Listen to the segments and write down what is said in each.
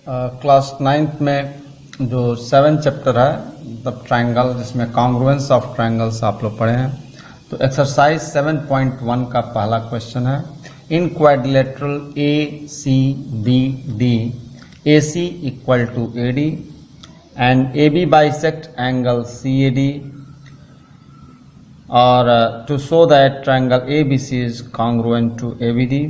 Class 9th में जो 7 chapter है मतलब ट्रायंगल, जिसमें कॉन्ग्रुएंस ऑफ ट्रायंगल्स आप लोग पढ़े हैं। तो एक्सरसाइज 7.1 का पहला क्वेश्चन है, in quadrilateral A C B D A C equal to A D and A B bisect angle C A D और to show that triangle A B C is congruent to A B D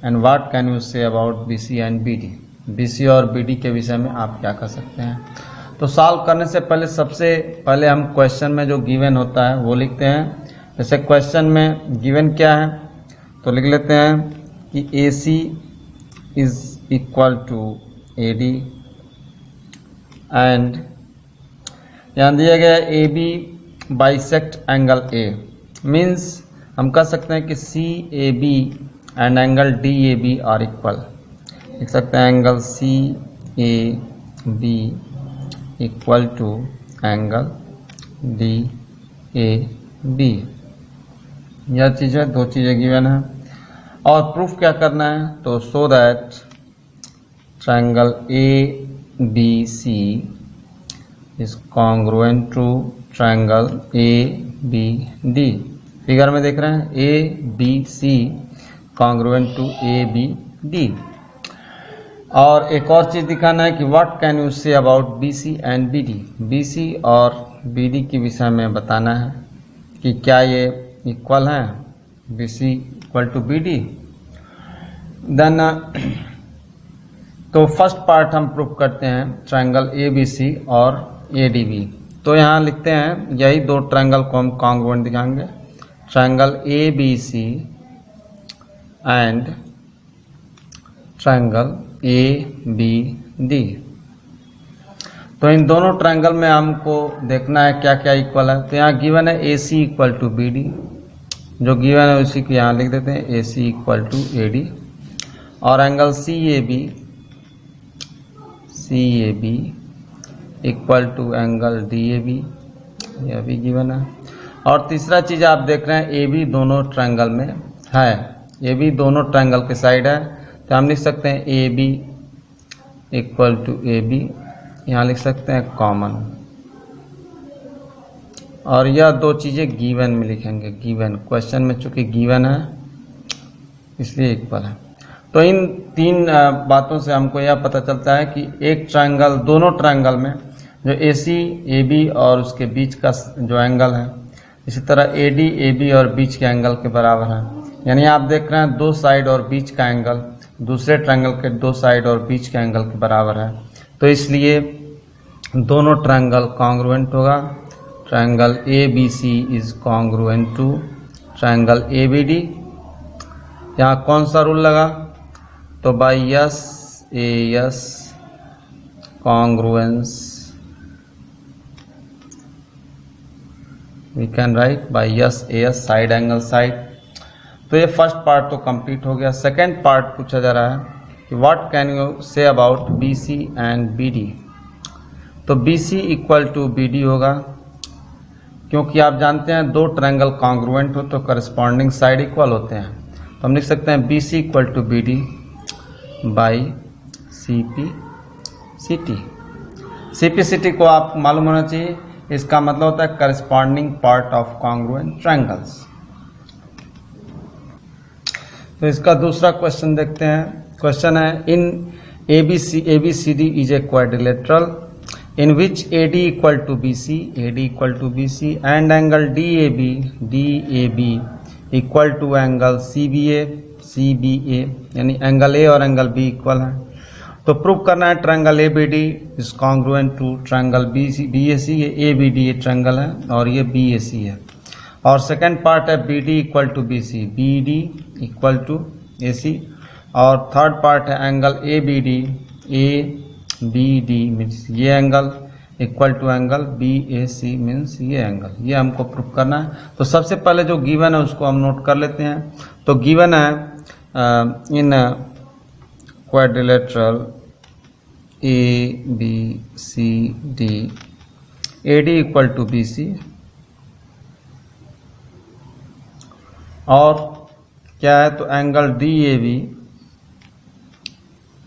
and what can you say about B C and B D. B C और B D के विषय में आप क्या कर सकते हैं। तो सॉल्व करने से पहले सबसे पहले हम क्वेश्चन में जो गिवन होता है वो लिखते हैं। जैसे क्वेश्चन में गिवन क्या है तो लिख लेते हैं कि A C is equal to A D and यहाँ दिया गया A B bisect angle A, means हम कह सकते हैं कि C A B and angle D A B are equal. लिख सकते हैं angle C A B equal to angle D A B. यह चीज़ है, दो चीज़ें गिवन है और प्रूफ क्या करना है तो show that triangle A B C is congruent to triangle A B D. Figure में देख रहे हैं A B C congruent to A B D. और एक और चीज़ दिखाना है कि what can you say about B C and B D. B C और बी डी के विषय में बताना है कि क्या ये इक्वल है, B C equal to B D. Then तो फर्स्ट पार्ट हम प्रूफ करते हैं ट्रायंगल ए बी सी और ए डी बी। तो यहाँ लिखते हैं यही दो ट्रायंगल को हम कॉन्ग्रुएंट दिखाएंगे, triangle A B C and triangle A B D. तो इन दोनों ट्रायंगल में हमको देखना है क्या क्या इक्वल है। तो यहाँ गिवन है A C equal to B D, जो गिवन है उसी को यहाँ लिख देते हैं A C equal to A D. और angle C A B equal to angle D A B, यह भी गिवन है। और तीसरा चीज़ आप देख रहे हैं ए बी दोनों ट्रायंगल में है, ए बी दोनों ट्रायंगल के साइड है। तो हम लिख सकते हैं A B equal to A B, यहाँ लिख सकते हैं कॉमन। और यह दो चीज़ें गिवन में लिखेंगे, गिवन क्वेश्चन में चूंकि गिवन है इसलिए इक्वल है। तो इन तीन बातों से हमको यह पता चलता है कि एक ट्रायंगल, दोनों ट्रायंगल में जो ए सी ए बी और उसके बीच का जो एंगल है, इसी तरह ए डी ए बी और बीच के एंगल के बराबर है। यानी आप देख रहे हैं दो साइड और बीच का एंगल दूसरे ट्रायंगल के दो साइड और बीच के एंगल के बराबर है। तो इसलिए दोनों ट्रायंगल कॉन्ग्रुएंट होगा। Triangle A B C is congruent to triangle A B D. यहाँ कौन सा रूल लगा तो by S A S congruence we can write by S A S side angle side. तो ये फर्स्ट पार्ट तो complete हो गया। सेकेंड पार्ट पूछा जा रहा है कि what can you say about B C and B D. तो B C equal to B D होगा, क्योंकि आप जानते हैं दो ट्रायंगल कॉन्ग्रुएंट हो तो करस्पॉन्डिंग साइड इक्वल होते हैं। तो हम लिख सकते हैं B C equal to B D by C P C T. C P C T को आप मालूम होना चाहिए, इसका मतलब होता है corresponding part of congruent triangles. तो इसका दूसरा क्वेश्चन देखते हैं। क्वेश्चन है in A B C D is a quadrilateral in which A D equal to B C and angle D A B equal to angle C B A, यानी angle A और angle B equal है। तो prove करना है triangle A B D is congruent to triangle B A C. ये A B D ये triangle है और ये बी ए सी है। और सेकेंड पार्ट है B D equal to B C, B D equal to A C. और third part है angle A B D means ये angle equal to angle B A C means ये angle. ये हमको proof करना है। तो सबसे पहले जो गिवन है उसको हम नोट कर लेते हैं। तो गिवन है in quadrilateral A B C D A D equal to B C और क्या है तो angle D A B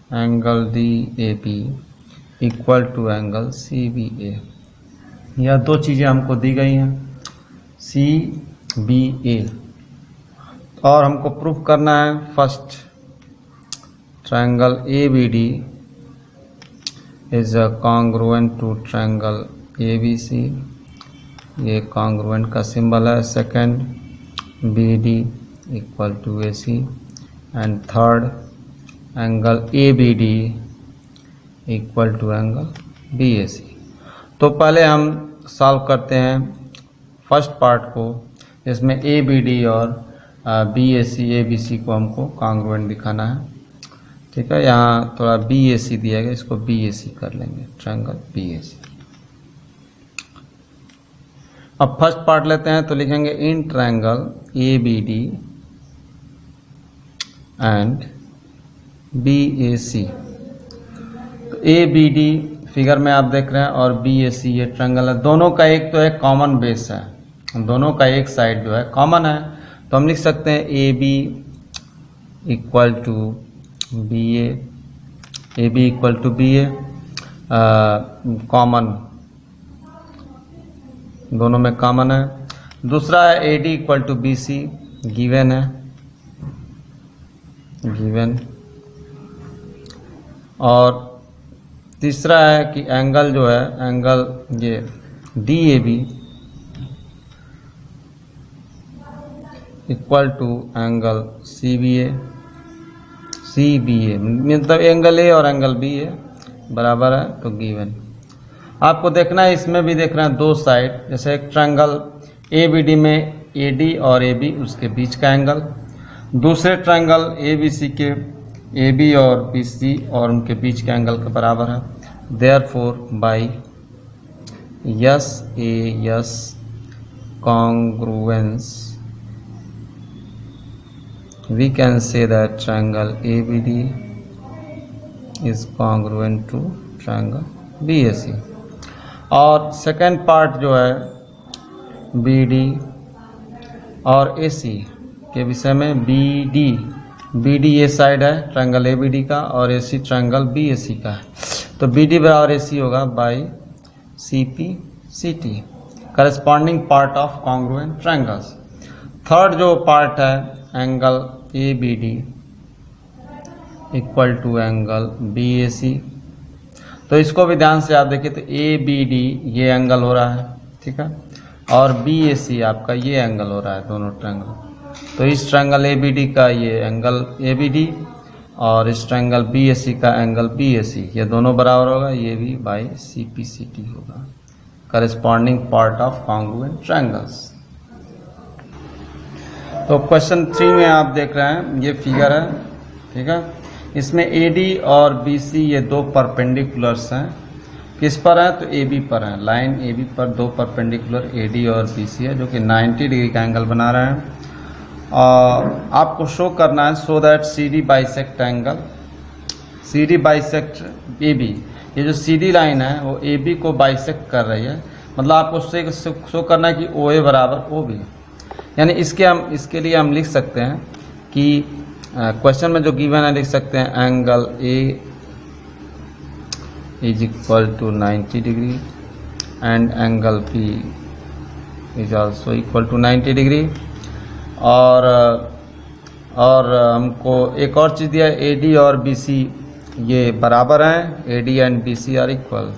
angle D A B equal to angle C B A. यह दो चीज़ें हमको दी गई हैं, सी बी ए, और हमको प्रूफ करना है first triangle A B D is congruent to triangle A B C, ये कॉन्ग्रुएंट का सिंबल है। Second B D equal to A C, and third angle A B D equal to angle B A C. तो पहले हम solve करते हैं first part को, इसमें ए बी डी और बी ए सी को हमको कॉन्ग्रुएंट दिखाना है। ठीक है, यहाँ थोड़ा बी ए सी दिया गया, इसको बी ए सी कर लेंगे, ट्रायंगल बी ए सी। अब फर्स्ट पार्ट लेते हैं, तो लिखेंगे in triangle A B D and B A C. तो ए बी डी फिगर में आप देख रहे हैं और बी ए सी ये ट्रायंगल है, दोनों का एक तो एक कॉमन बेस है, दोनों का एक साइड जो है कॉमन है, तो हम लिख सकते हैं A B equal to B A B equal to B A, common, दोनों में कॉमन है। दूसरा है A D equal to B C, given है, गिवन। और तीसरा है कि एंगल जो है, एंगल ये D A B equal to angle C B A, मतलब एंगल ए और एंगल बी ए बराबर है, तो गिवन। आपको देखना है, इसमें भी देख रहे हैं दो साइड, जैसे एक ट्रायंगल ए बी डी में ए डी और ए बी उसके बीच का एंगल, दूसरे ट्रायंगल ए बी सी के ए बी और बी सी और उनके बीच के एंगल के बराबर है। Therefore by yes A S congruence we can say that triangle ABD is congruent to triangle BAC। और सेकेंड पार्ट जो है BD और AC के विषय में, BD ये साइड है ट्रायंगल ABD का और AC ट्रायंगल BAC का है, तो BD बराबर AC होगा by CP CT, corresponding part of congruent triangles. Third जो पार्ट है angle A B D equal to angle B A C, तो इसको भी ध्यान से आप देखिए, तो ए बी डी ये एंगल हो रहा है, ठीक है, और बी ए सी आपका ये एंगल हो रहा है, दोनों ट्रायंगल। तो इस ट्रायंगल ए बी डी का ये एंगल ए बी डी और इस ट्रायंगल बी ए सी का एंगल बी ए सी, ये दोनों बराबर होगा, ये भी by C P C T होगा, corresponding part of congruent triangles. तो क्वेश्चन 3 में आप देख रहे हैं ये फिगर है, ठीक है, इसमें AD और BC ये दो परपेंडिकुलर्स हैं, किस पर है, तो AB पर है, लाइन AB पर दो परपेंडिकुलर AD और BC है जो कि 90 डिग्री का एंगल बना रहे हैं। और आपको शो करना है so that CD bisect angle, CD bisect AB, ये जो CD लाइन है वो AB को बाइसेक्ट कर रही है, मतलब आपको शो करना है कि OA बराबर OB, यानी इसके लिए हम लिख सकते हैं कि क्वेश्चन में जो गिवन है लिख सकते हैं angle A is equal to 90 degree and angle B is also equal to 90 degree. और हमको एक और चीज़ दिया है, AD और BC ये बराबर हैं, AD and BC are equal,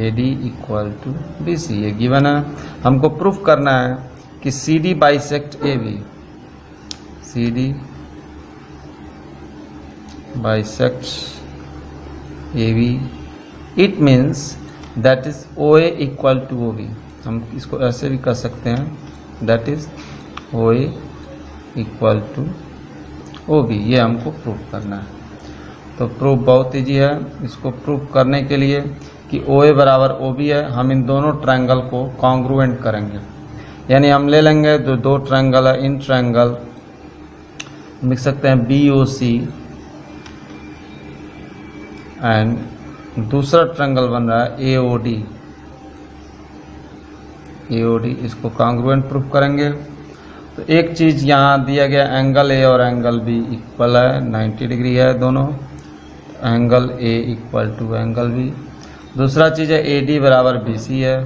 AD equal to BC ये गिवन है। हमको प्रूफ करना है कि CD bisect AB, CD bisect AB, it means that is OA equal to OB। हम इसको ऐसे भी कर सकते हैं, that is OA equal to OB, ये हमको प्रूफ करना है। तो प्रूफ बहुत ईजी है, इसको प्रूफ करने के लिए कि OA बराबर OB है, हम इन दोनों ट्रायंगल को कॉन्ग्रुएंट करेंगे, यानी हम ले लेंगे जो दो ट्रायंगल है, इन ट्रायंगल लिख सकते हैं BOC एंड दूसरा ट्रायंगल बन रहा है AOD, इसको कॉन्ग्रुएंट प्रूफ करेंगे। तो एक चीज़ यहाँ दिया गया, एंगल A और एंगल B इक्वल है, 90 डिग्री है दोनों, angle A equal to angle B. दूसरा चीज़ है ए डी बराबर बी सी है,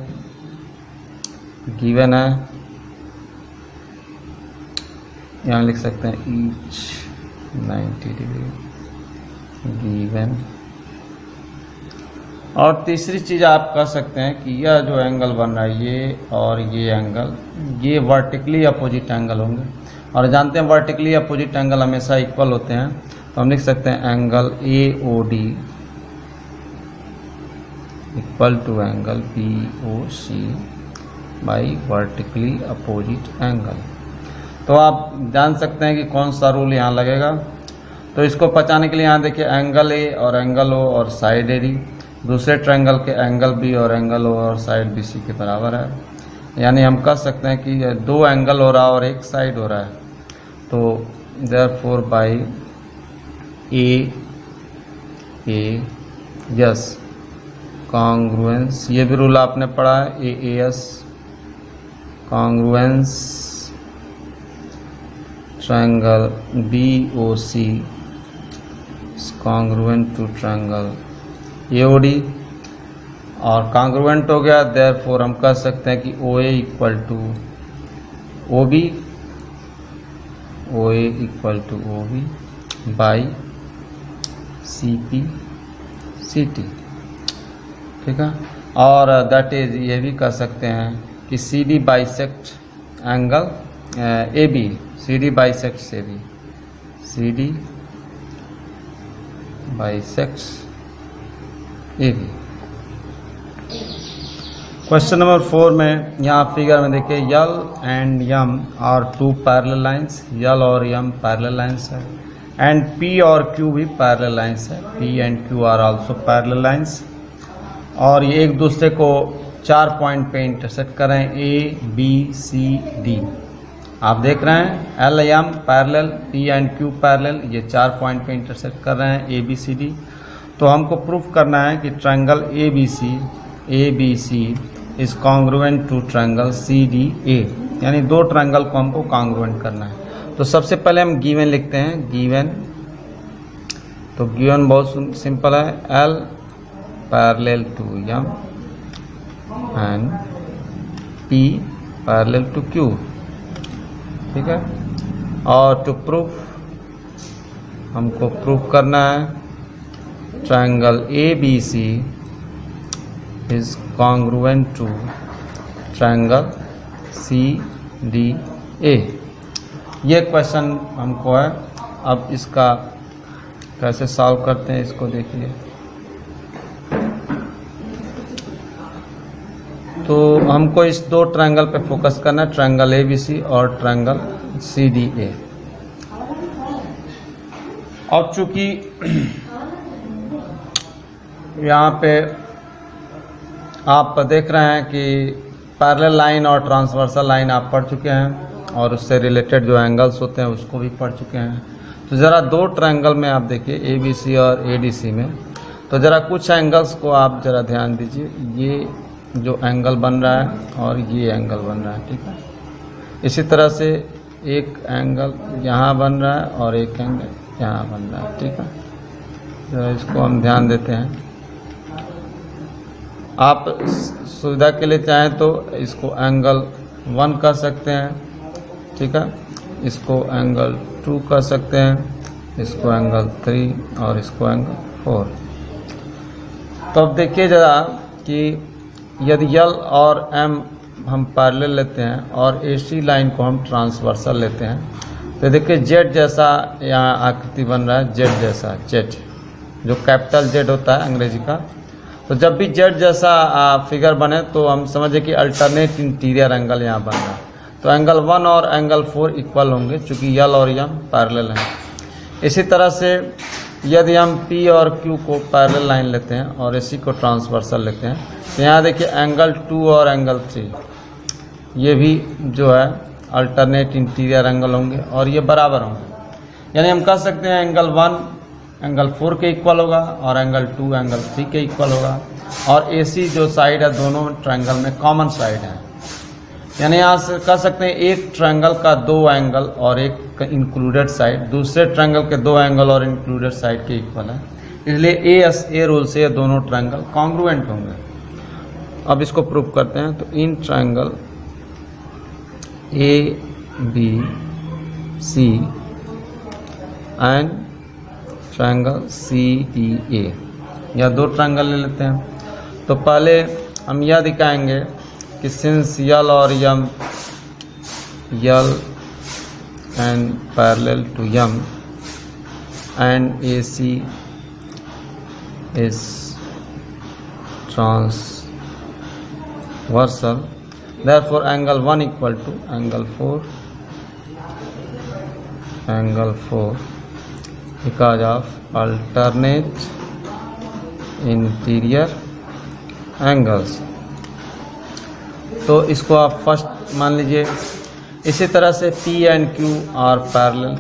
गिवन है, यहाँ लिख सकते हैं ईच 90 डिग्री गिवन। और तीसरी चीज़ आप कह सकते हैं कि यह जो एंगल बन रहा है ये और ये एंगल, ये वर्टिकली अपोजिट एंगल होंगे, और जानते हैं वर्टिकली अपोजिट एंगल हमेशा इक्वल होते हैं, तो हम लिख सकते हैं angle A O D equal to angle P O C by vertically opposite angle. तो आप जान सकते हैं कि कौन सा रूल यहाँ लगेगा। तो इसको पहचानने के लिए यहाँ देखिए एंगल ए और एंगल ओ और साइड ए डी, दूसरे ट्रायंगल के एंगल बी और एंगल ओ और साइड बी सी के बराबर है। यानी हम कह सकते हैं कि दो एंगल हो रहा है और एक साइड हो रहा है, तो therefore by A S congruence, ये भी रूल आपने पढ़ा है, A S congruence triangle B O C congruent to triangle A O D, और कॉन्ग्रुएंट हो गया, देयरफॉर हम कह सकते हैं कि O A equal to O B, O A equal to O B by C P C T, ठीक है। और दैट इज ये भी कह सकते हैं कि C D bisect angle A B, C D bisect से B, C D bisects A B. Question number 4 में यहाँ फिगर में देखिए L and M are two parallel lines, L और यम पैरेलल लाइंस है, एंड पी और Q भी parallel lines है, P and Q are also parallel lines, और ये एक दूसरे को 4 पॉइंट पे इंटरसेक्ट कर रहे हैं, ए बी सी डी। आप देख रहे हैं L M parallel, P and Q parallel, ये 4 पॉइंट पे इंटरसेक्ट कर रहे हैं ए बी सी डी। तो हमको प्रूफ करना है कि triangle A B C is congruent to triangle C D A, यानी दो ट्रायंगल को हमको कॉन्ग्रुएंट करना है। तो सबसे पहले हम गिवन लिखते हैं, गिवन, तो गिवन बहुत सिंपल है, L parallel to M and P parallel to Q, ठीक है। और टू प्रूफ हमको प्रूफ करना है triangle A B C is congruent to triangle C D A. ये क्वेश्चन हमको है। अब इसका कैसे सॉल्व करते हैं इसको देखिए। तो हमको इस दो ट्रायंगल पे फोकस करना है, ट्रायंगल ए बी सी और ट्रायंगल सी डी ए। और चूंकि यहाँ पे आप देख रहे हैं कि पैरेलल लाइन और ट्रांसवर्सल लाइन आप पढ़ चुके हैं, और उससे रिलेटेड जो एंगल्स होते हैं उसको भी पढ़ चुके हैं। तो ज़रा दो ट्रायंगल में आप देखिए ए बी सी और ए डी सी में, तो ज़रा कुछ एंगल्स को आप ज़रा ध्यान दीजिए। ये जो एंगल बन रहा है और ये एंगल बन रहा है, ठीक है। इसी तरह से एक एंगल यहाँ बन रहा है और एक एंगल यहाँ बन रहा है, ठीक है। ज़रा इसको हम ध्यान देते हैं। आप सुविधा के लिए चाहें तो इसको एंगल 1 कर सकते हैं, ठीक है, इसको एंगल 2 कर सकते हैं, इसको एंगल 3 और इसको एंगल 4। तो अब देखिए ज़रा कि यदि यल और एम हम पैरेलल लेते हैं और एसी लाइन को हम ट्रांसवर्सल लेते हैं, तो देखिए जेड जैसा यहाँ आकृति बन रहा है, जेड जैसा, जेड जो कैपिटल जेड होता है अंग्रेजी का। तो जब भी जेड जैसा फिगर बने तो हम समझे कि अल्टरनेट इंटीरियर एंगल यहाँ बन रहा है। तो एंगल 1 और एंगल 4 इक्वल होंगे चूँकि यल और यम पैरेलल हैं। इसी तरह से यदि हम पी और क्यू को पैरेलल लाइन लेते हैं और इसी को ट्रांसवर्सल लेते हैं, तो यहाँ देखिए एंगल 2 और एंगल 3 ये भी जो है अल्टरनेट इंटीरियर एंगल होंगे और ये बराबर होंगे। यानी हम कह सकते हैं एंगल 1 एंगल 4 के इक्वल होगा और एंगल 2 एंगल 3 के इक्वल होगा, और एसी जो साइड है दोनों ट्रायंगल में कॉमन साइड है। यानी यहाँ से कह सकते हैं एक ट्रायंगल का 2 एंगल और एक इंक्लूडेड साइड दूसरे ट्रायंगल के 2 एंगल और इंक्लूडेड साइड के इक्वल है। इसलिए ए रूल से ये दोनों ट्रायंगल कॉन्ग्रुएंट होंगे। अब इसको प्रूव करते हैं। तो इन triangle A B C and triangle C D A, या दो ट्रायंगल ले लेते हैं। तो पहले हम यह दिखाएंगे कि सिंस यल और M L and parallel to M and A C is transversal, therefore angle 1 equal to angle 4 because of alternate interior angles। तो इसको आप फर्स्ट मान लीजिए। इसी तरह से P and Q are parallel,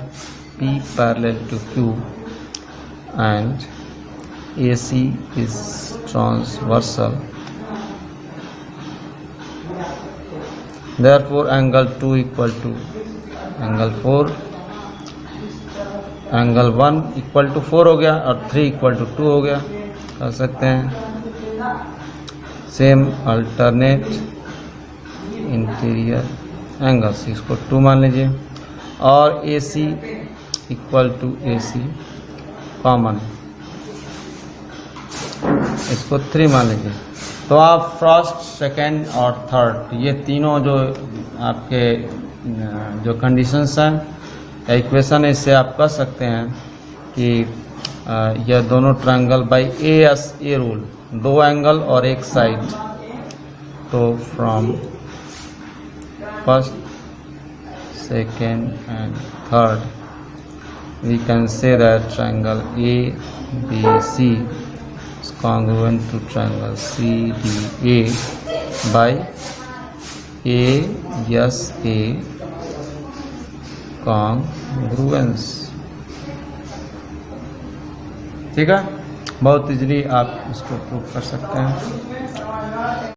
P parallel to Q and AC is transversal, therefore angle 2 equal to angle 4, angle 1 equal to 4 हो गया और 3 equal to 2 हो गया। कर सकते हैं सेम अल्टरनेट इंटीरियर एंगल्स, इसको 2 मान लीजिए और AC equal to AC common, इसको 3 मान लीजिए। तो आप फर्स्ट, सेकंड और थर्ड ये तीनों जो आपके जो कंडीशंस हैं या इक्वेशन है, इससे आप कह सकते हैं कि यह दोनों ट्रायंगल बाय ए रूल, दो एंगल और एक साइड। तो from first, second and third we can say that triangle ABC congruent to triangle CDA by ASA congruence। ठीक है, बहुत इजीली आप इसको प्रूव कर सकते हैं।